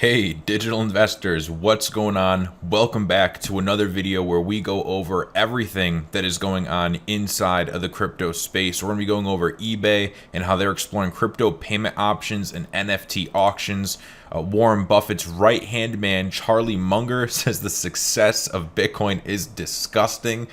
Hey digital investors, what's going on? Welcome back to another video where we go over everything that is going on inside of the crypto space. We're going to be going over eBay and how they're exploring crypto payment options and NFT auctions. Warren Buffett's right-hand man, Charlie Munger, says the success of Bitcoin is disgusting.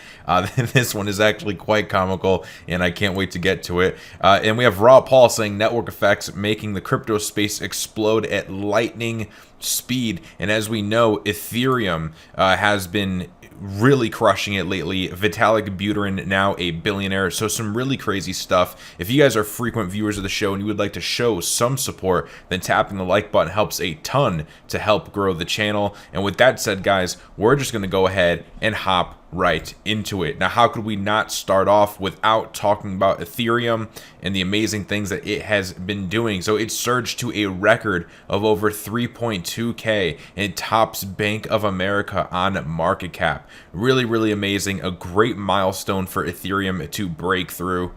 This one is actually quite comical, and I can't wait to get to it. And we have Raoul Pal saying network effects making the crypto space explode at lightning speed. And as we know, Ethereum has been really crushing it lately. Vitalik Buterin Now a billionaire. So some really crazy stuff. If you guys are frequent viewers of the show and you would like to show some support, then tapping the like button helps a ton to help grow the channel. And with that said, guys, we're just going to go ahead and hop right into it. Now, how could we not start off without talking about Ethereum and the amazing things that it has been doing? So it surged to a record of over 3.2K and tops Bank of America on market cap. Really amazing. A great milestone for Ethereum to break through.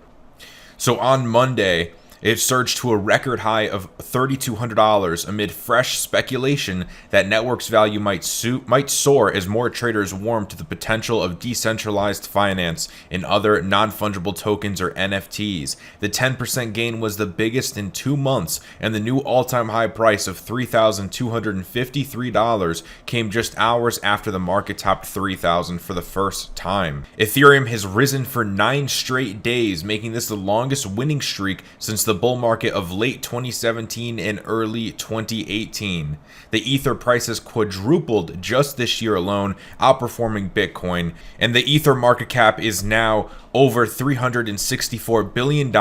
So on Monday, it surged to a record high of $3,200 amid fresh speculation that network's value might soar as more traders warm to the potential of decentralized finance and other non-fungible tokens or NFTs. The 10% gain was the biggest in 2 months, and the new all-time high price of $3,253 came just hours after the market topped $3,000 for the first time. Ethereum has risen for 9 straight days, making this the longest winning streak since the bull market of late 2017 and early 2018. The Ether prices quadrupled just this year alone, outperforming Bitcoin, and the Ether market cap is now over $364 billion,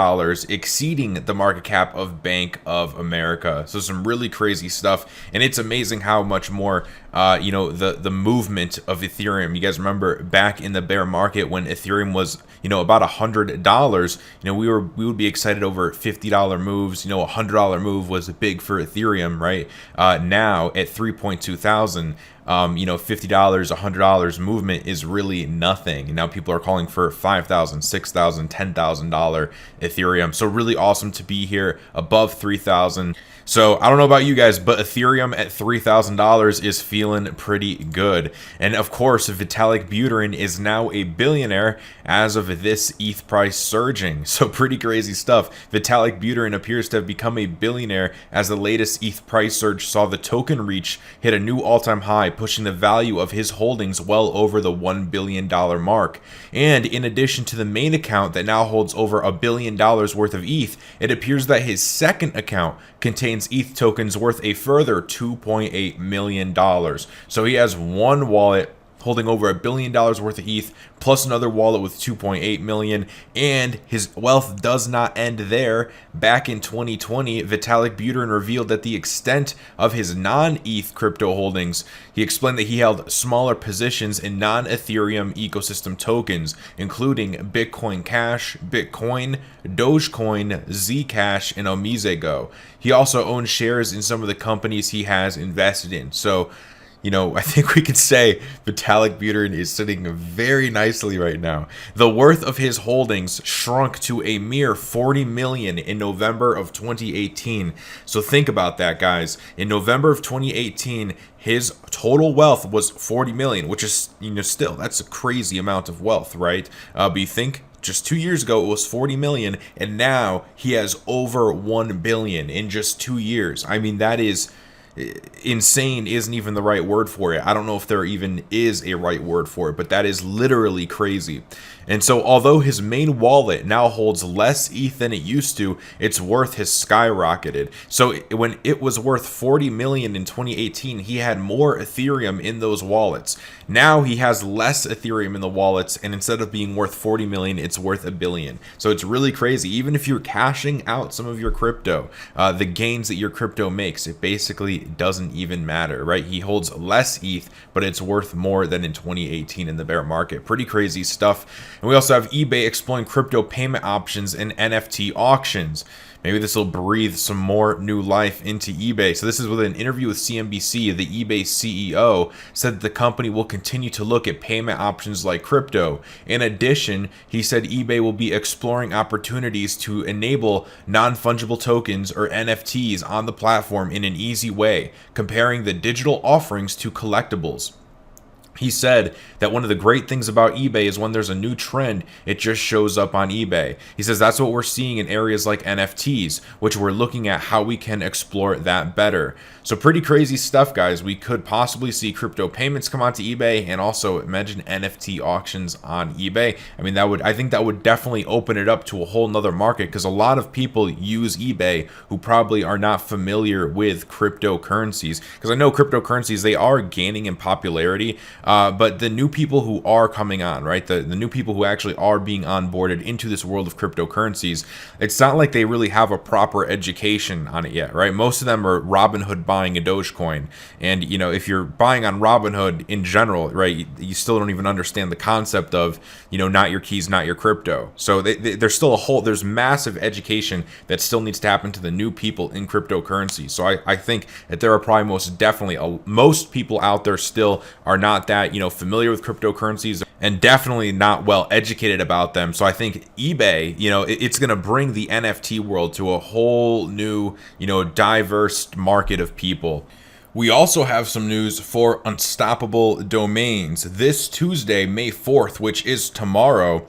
exceeding the market cap of Bank of America. So some really crazy stuff, and it's amazing how much more the movement of Ethereum. You guys remember back in the bear market when Ethereum was about $100, we would be excited over $50 moves. A $100 move was big for Ethereum, right? Now at 3.2 thousand, $50, $100 movement is really nothing. And now people are calling for $5,000, $6,000, $10,000 Ethereum. So really awesome to be here above 3,000. So I don't know about you guys, but Ethereum at $3,000 is feeling pretty good. And of course, Vitalik Buterin is now a billionaire as of this ETH price surging. So pretty crazy stuff. Vitalik Buterin appears to have become a billionaire as the latest ETH price surge saw the token hit a new all-time high, pushing the value of his holdings well over the $1 billion mark. And in addition to the main account that now holds over $1 billion worth of ETH, it appears that his second account contains ETH tokens worth a further $2.8 million. So he has one wallet holding over $1 billion worth of ETH, plus another wallet with 2.8 million, and his wealth does not end there. Back in 2020, Vitalik Buterin revealed that the extent of his non-ETH crypto holdings. He explained that he held smaller positions in non-Ethereum ecosystem tokens, including Bitcoin Cash, Bitcoin, Dogecoin, Zcash, and OmiseGo. He also owns shares in some of the companies he has invested in. So I think we could say Vitalik Buterin is sitting very nicely right now. The worth of his holdings shrunk to a mere 40 million in November of 2018. So think about that, guys. In November of 2018, his total wealth was 40 million, which is, still, that's a crazy amount of wealth, right? But you think just 2 years ago, it was 40 million, and now he has over 1 billion in just 2 years. I mean, that is insane. Isn't even the right word for it. I don't know if there even is a right word for it, but that is literally crazy. And so although his main wallet now holds less ETH than it used to, its worth has skyrocketed. So when it was worth 40 million in 2018, he had more Ethereum in those wallets. Now he has less Ethereum in the wallets, and instead of being worth 40 million, it's worth $1 billion. So it's really crazy. Even if you're cashing out some of your crypto, the gains that your crypto makes, it basically doesn't even matter, right? He holds less ETH, but it's worth more than in 2018 in the bear market. Pretty crazy stuff. And we also have eBay exploring crypto payment options and NFT auctions. Maybe this will breathe some more new life into eBay. So this is with an interview with CNBC. The eBay CEO said that the company will continue to look at payment options like crypto. In addition, he said eBay will be exploring opportunities to enable non-fungible tokens or NFTs on the platform in an easy way, comparing the digital offerings to collectibles. He said that one of the great things about eBay is when there's a new trend, it just shows up on eBay. He says that's what we're seeing in areas like NFTs, which we're looking at how we can explore that better. So pretty crazy stuff, guys. We could possibly see crypto payments come onto eBay, and also imagine NFT auctions on eBay. I mean, I think that would definitely open it up to a whole nother market, because a lot of people use eBay who probably are not familiar with cryptocurrencies, because I know cryptocurrencies, they are gaining in popularity. But the new people who are coming on, right? The new people who actually are being onboarded into this world of cryptocurrencies, it's not like they really have a proper education on it yet, right? Most of them are Robinhood buying a Dogecoin. And, you know, if you're buying on Robinhood in general, right, you still don't even understand the concept of, you know, not your keys, not your crypto. So there's still there's massive education that still needs to happen to the new people in cryptocurrency. So I think that there are probably most people out there still are not that, you know, familiar with cryptocurrencies, and definitely not well educated about them. So I think eBay, you know, it's going to bring the NFT world to a whole new, you know, diverse market of people. We also have some news for Unstoppable Domains. This Tuesday, May 4th, which is tomorrow,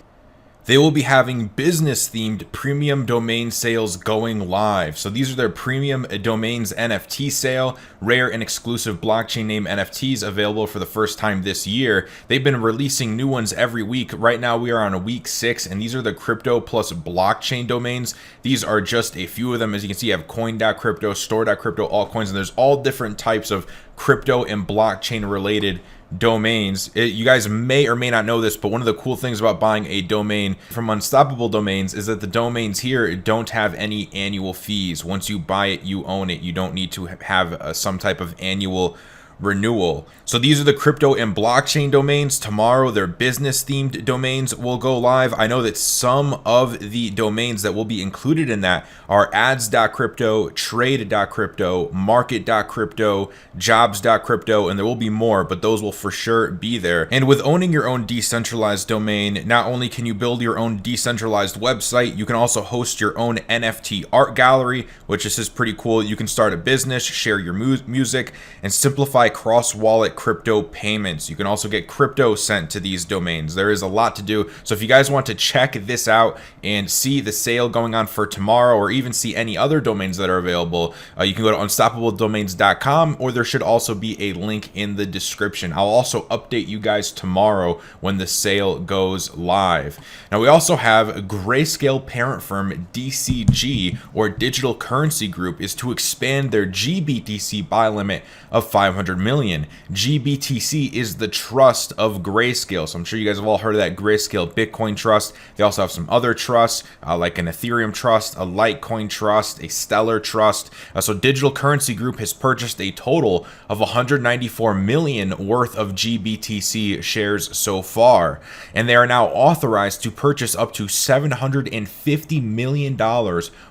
they will be having business-themed premium domain sales going live. So these are their premium domains NFT sale, rare and exclusive blockchain name NFTs available for the first time this year. They've been releasing new ones every week. Right now we are on a week 6, and these are the crypto plus blockchain domains. These are just a few of them. As you can see, you have coin.crypto, store.crypto, altcoins, and there's all different types of crypto and blockchain related domains. You guys may or may not know this, but one of the cool things about buying a domain from Unstoppable Domains is that the domains here don't have any annual fees. Once you buy it, you own it. You don't need to have some type of annual renewal. So these are the crypto and blockchain domains. Tomorrow, their business themed domains will go live. I know that some of the domains that will be included in that are ads.crypto, trade.crypto, market.crypto, jobs.crypto, and there will be more, but those will for sure be there. And with owning your own decentralized domain, not only can you build your own decentralized website, you can also host your own NFT art gallery, which is just pretty cool. You can start a business, share your music, and simplify cross-wallet crypto payments. You can also get crypto sent to these domains. There is a lot to do. So if you guys want to check this out and see the sale going on for tomorrow, or even see any other domains that are available, you can go to unstoppabledomains.com, or there should also be a link in the description. I'll also update you guys tomorrow when the sale goes live. Now we also have Grayscale parent firm DCG, or Digital Currency Group, is to expand their GBTC buy limit of 500 million. GBTC is the trust of Grayscale. So I'm sure you guys have all heard of that Grayscale Bitcoin trust. They also have some other trusts, like an Ethereum trust, a Litecoin trust, a Stellar trust. So Digital Currency Group has purchased a total of 194 million worth of GBTC shares so far. And they are now authorized to purchase up to $750 million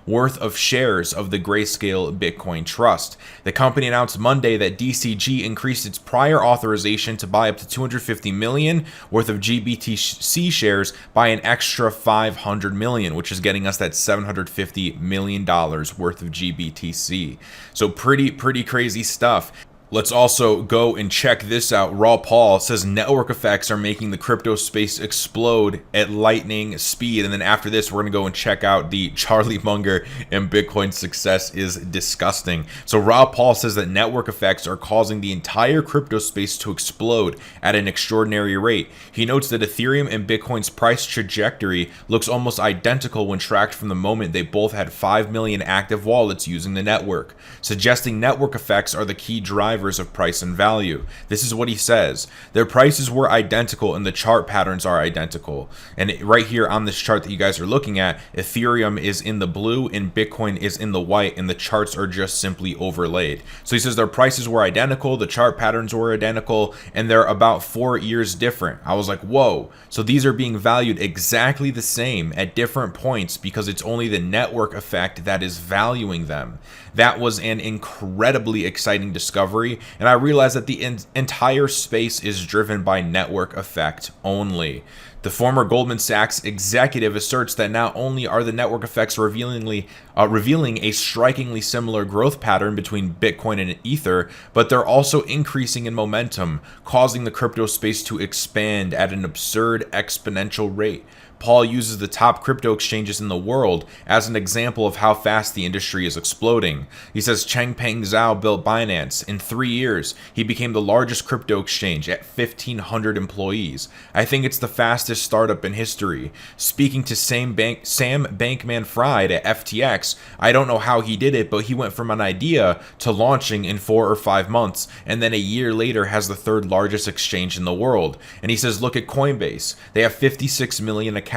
worth of shares of the Grayscale Bitcoin trust. The company announced Monday that DCG increased its prior authorization to buy up to 250 million worth of GBTC shares by an extra 500 million, which is getting us that $750 million worth of GBTC. So pretty crazy stuff. Let's also go and check this out. Raoul Pal says network effects are making the crypto space explode at lightning speed. And then after this, we're going to go and check out the Charlie Munger and Bitcoin success is disgusting. So Raoul Pal says that network effects are causing the entire crypto space to explode at an extraordinary rate. He notes that Ethereum and Bitcoin's price trajectory looks almost identical when tracked from the moment they both had 5 million active wallets using the network, suggesting network effects are the key driver drivers of price and value. This is what he says. Their prices were identical and the chart patterns are identical. And right here on this chart that you guys are looking at, Ethereum is in the blue and Bitcoin is in the white, and the charts are just simply overlaid. So he says their prices were identical, the chart patterns were identical, and they're about 4 years different. I was like, whoa. So these are being valued exactly the same at different points because it's only the network effect that is valuing them. That was an incredibly exciting discovery, and I realized that the entire space is driven by network effect only. The former Goldman Sachs executive asserts that not only are the network effects revealing a strikingly similar growth pattern between Bitcoin and Ether, but they're also increasing in momentum, causing the crypto space to expand at an absurd exponential rate. Paul uses the top crypto exchanges in the world as an example of how fast the industry is exploding. He says Changpeng Zhao built Binance. In 3 years, he became the largest crypto exchange at 1,500 employees. I think it's the fastest startup in history. Speaking to Sam Bankman-Fried at FTX, I don't know how he did it, but he went from an idea to launching in 4 or 5 months, and then a year later has the third largest exchange in the world. And he says, look at Coinbase. They have 56 million accounts.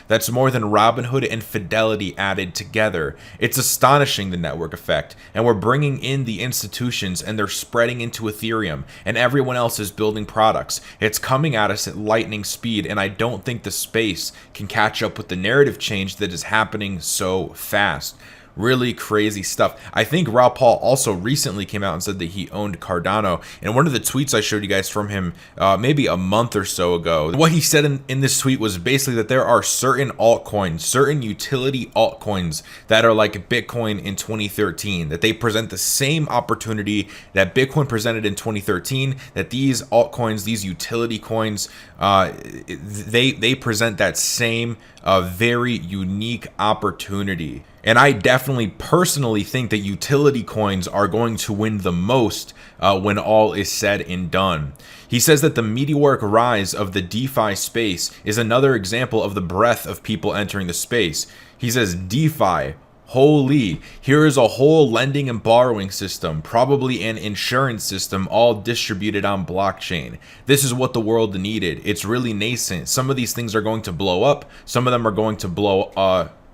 That's more than Robinhood and Fidelity added together. It's astonishing, the network effect. And we're bringing in the institutions and they're spreading into Ethereum, and everyone else is building products. It's coming at us at lightning speed, and I don't think the space can catch up with the narrative change that is happening so fast. Really crazy stuff. I think Raoul Pal also recently came out and said that he owned Cardano. And one of the tweets I showed you guys from him maybe a month or so ago, what he said in this tweet was basically that there are certain altcoins, certain utility altcoins that are like Bitcoin in 2013, that they present the same opportunity that Bitcoin presented in 2013, that these altcoins, these utility coins, they present that same very unique opportunity. And I definitely personally think that utility coins are going to win the most when all is said and done. He says that the meteoric rise of the DeFi space is another example of the breadth of people entering the space. He says DeFi, holy, here is a whole lending and borrowing system, probably an insurance system, all distributed on blockchain. This is what the world needed. It's really nascent. Some of these things are going to blow up. Some of them are going to blow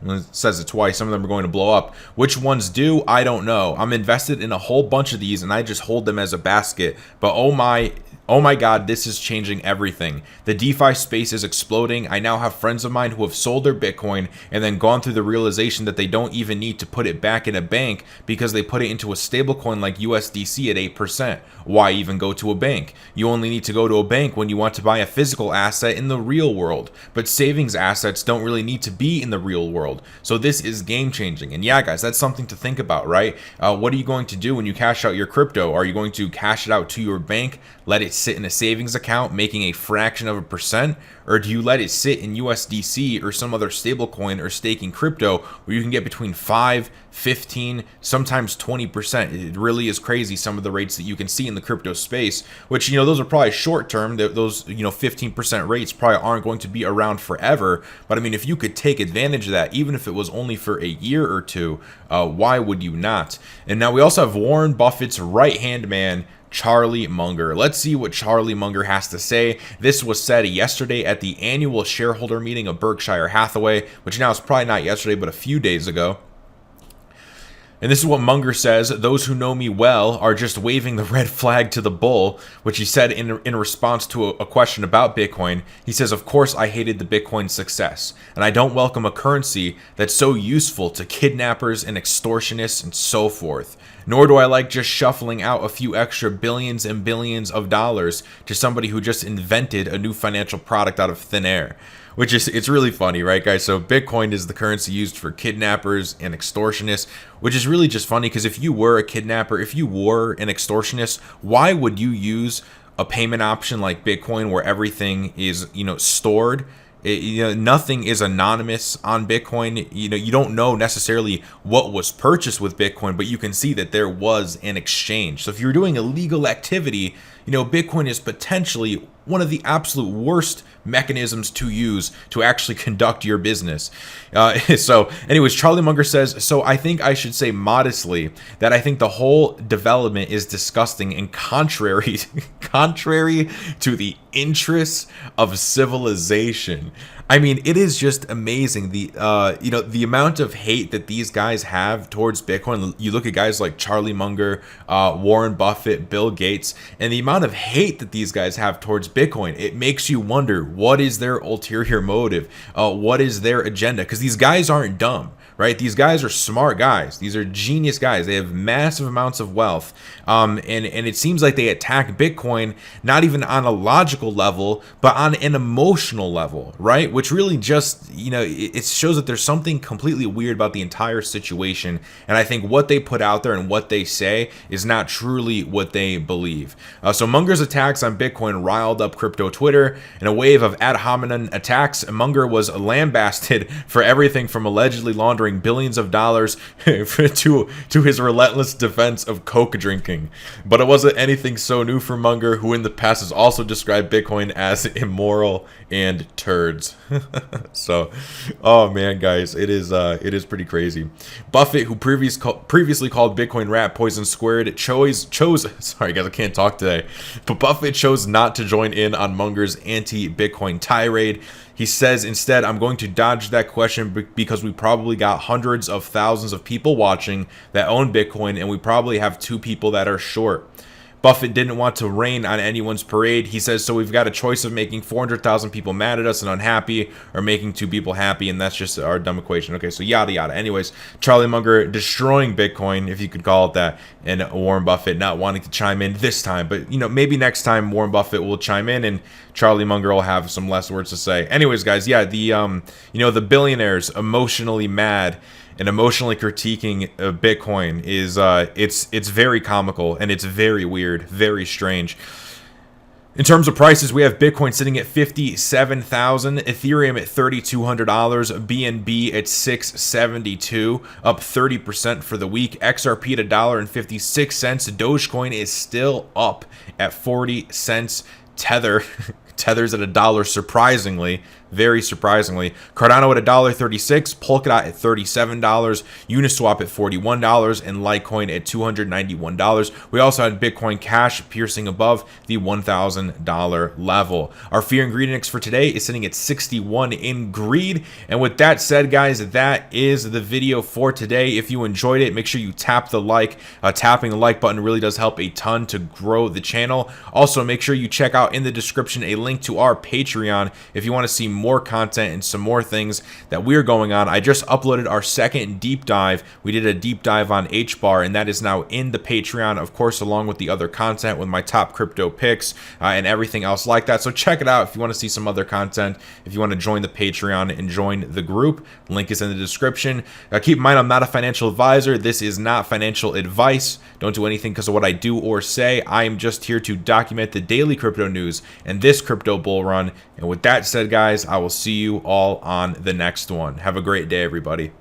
it says it twice. Some of them are going to blow up. Which ones do? I don't know. I'm invested in a whole bunch of these and I just hold them as a basket. But oh my God, this is changing everything. The DeFi space is exploding. I now have friends of mine who have sold their Bitcoin and then gone through the realization that they don't even need to put it back in a bank because they put it into a stablecoin like USDC at 8%. Why even go to a bank? You only need to go to a bank when you want to buy a physical asset in the real world. But savings assets don't really need to be in the real world. So this is game changing. And yeah, guys, that's something to think about, right? What are you going to do when you cash out your crypto? Are you going to cash it out to your bank, let it sit in a savings account, making a fraction of a percent? Or do you let it sit in USDC or some other stable coin or staking crypto where you can get between 5, 15, sometimes 20%? It really is crazy, some of the rates that you can see in the crypto space, which, those are probably short term. Those, 15% rates probably aren't going to be around forever. But I mean, if you could take advantage of that, even if it was only for a year or two, why would you not? And now we also have Warren Buffett's right-hand man, Charlie Munger. Let's see what Charlie Munger has to say. This was said yesterday at the annual shareholder meeting of Berkshire Hathaway, which now is probably not yesterday, but a few days ago. And this is what Munger says: those who know me well are just waving the red flag to the bull, which he said in response to a question about Bitcoin. He says, of course I hated the Bitcoin success, and I don't welcome a currency that's so useful to kidnappers and extortionists and so forth. Nor do I like just shuffling out a few extra billions and billions of dollars to somebody who just invented a new financial product out of thin air. Which is, it's really funny, right, guys? So Bitcoin is the currency used for kidnappers and extortionists, which is really just funny because if you were a kidnapper, if you were an extortionist, why would you use a payment option like Bitcoin where everything is, stored Nothing is anonymous on Bitcoin. You don't know necessarily what was purchased with Bitcoin, but you can see that there was an exchange. So if you're doing illegal activity, Bitcoin is potentially one of the absolute worst mechanisms to use to actually conduct your business. So anyways, Charlie Munger says, so I think I should say modestly that I think the whole development is disgusting and contrary to the interests of civilization. I mean, it is just amazing the amount of hate that these guys have towards Bitcoin. You look at guys like Charlie Munger, Warren Buffett, Bill Gates, and the amount of hate that these guys have towards Bitcoin. It makes you wonder, what is their ulterior motive? What is their agenda? Because these guys aren't dumb, right? These guys are smart guys. These are genius guys. They have massive amounts of wealth. And it seems like they attack Bitcoin not even on a logical level, but on an emotional level, right? Which really just, it shows that there's something completely weird about the entire situation. And I think what they put out there and what they say is not truly what they believe. So Munger's attacks on Bitcoin riled up crypto Twitter. In a wave of ad hominem attacks, Munger was lambasted for everything from allegedly laundering billions of dollars to his relentless defense of coke drinking. But it wasn't anything so new for Munger, who in the past has also described Bitcoin as immoral and turds. So, oh man, guys, it is pretty crazy. Buffett, who previously called Bitcoin rat poison squared, chose sorry guys, I can't talk today, but Buffett chose not to join in on Munger's anti-Bitcoin tirade. He says, instead, I'm going to dodge that question because we probably got hundreds of thousands of people watching that own Bitcoin, and we probably have 2 people that are short. Buffett didn't want to rain on anyone's parade. He says, so we've got a choice of making 400,000 people mad at us and unhappy, or making 2 people happy, and that's just our dumb equation. Okay, so yada yada. Anyways, Charlie Munger destroying Bitcoin, if you could call it that, and Warren Buffett not wanting to chime in this time. But, maybe next time Warren Buffett will chime in and Charlie Munger will have some less words to say. Anyways, guys, yeah, the billionaires emotionally mad and emotionally critiquing Bitcoin is it's very comical, and it's very weird, very strange. In terms of prices, we have Bitcoin sitting at $57,000, Ethereum at $3,200, BNB at $672, up 30% for the week. XRP at $1.56. Dogecoin is still up at 40 cents. Tether's at $1, surprisingly, very surprisingly. Cardano at $1.36, Polkadot at $37, Uniswap at $41, and Litecoin at $291. We also had Bitcoin Cash piercing above the $1,000 level. Our fear and greed index for today is sitting at 61 in greed. And with that said, guys, that is the video for today. If you enjoyed it, make sure you tap the like. Tapping the like button really does help a ton to grow the channel. Also, make sure you check out in the description a link to our Patreon if you want to see more content and some more things that we're going on. I just uploaded our second deep dive. We did a deep dive on HBAR, and that is now in the Patreon, of course, along with the other content with my top crypto picks and everything else like that. So check it out if you want to see some other content. If you want to join the Patreon and join the group, link is in the description. Keep in mind, I'm not a financial advisor. This is not financial advice. Don't do anything because of what I do or say. I am just here to document the daily crypto news and this crypto bull run. And with that said, guys, I will see you all on the next one. Have a great day, everybody.